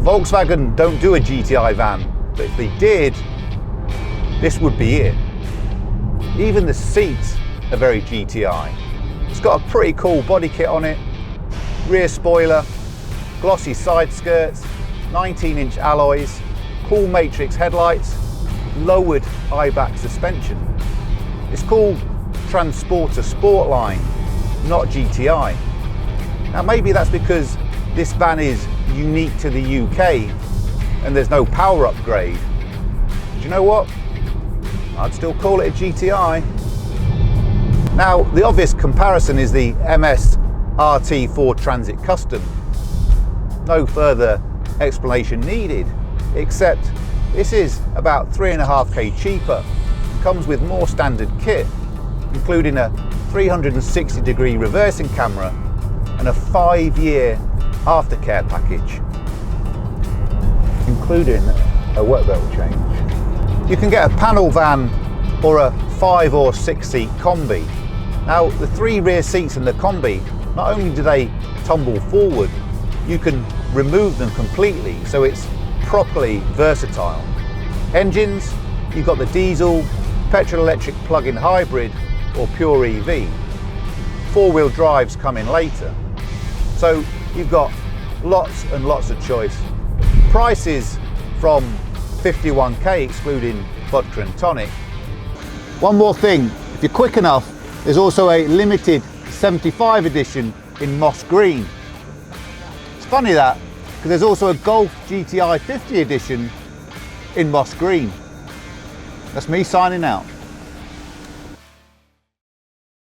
Volkswagen don't do a GTI van, but if they did, this would be it. Even the seats are very GTI. It's got a pretty cool body kit on it, rear spoiler, glossy side skirts, 19-inch alloys, cool matrix headlights, lowered Eibach suspension. It's called Transporter Sportline, not GTI. Now maybe that's because this van is unique to the UK and there's no power upgrade. Do you know what? I'd still call it a GTI. Now the obvious comparison is the MS RT Ford Transit Custom. No further explanation needed, except this is about 3.5k cheaper. It comes with more standard kit, including a 360-degree reversing camera and a 5-year aftercare package, including a wet belt change. You can get a panel van or a 5 or 6 seat combi. Now the 3 rear seats in the combi, not only do they tumble forward, you can remove them completely, so it's properly versatile. Engines, you've got the diesel, petrol electric plug-in hybrid or pure EV. 4-wheel drives come in later. So you've got lots and lots of choice. Prices from 51k excluding vodka and tonic. One more thing, if you're quick enough, there's also a limited 75 edition in moss green. It's funny that, because there's also a Golf GTI 50 edition in moss green. That's me signing out.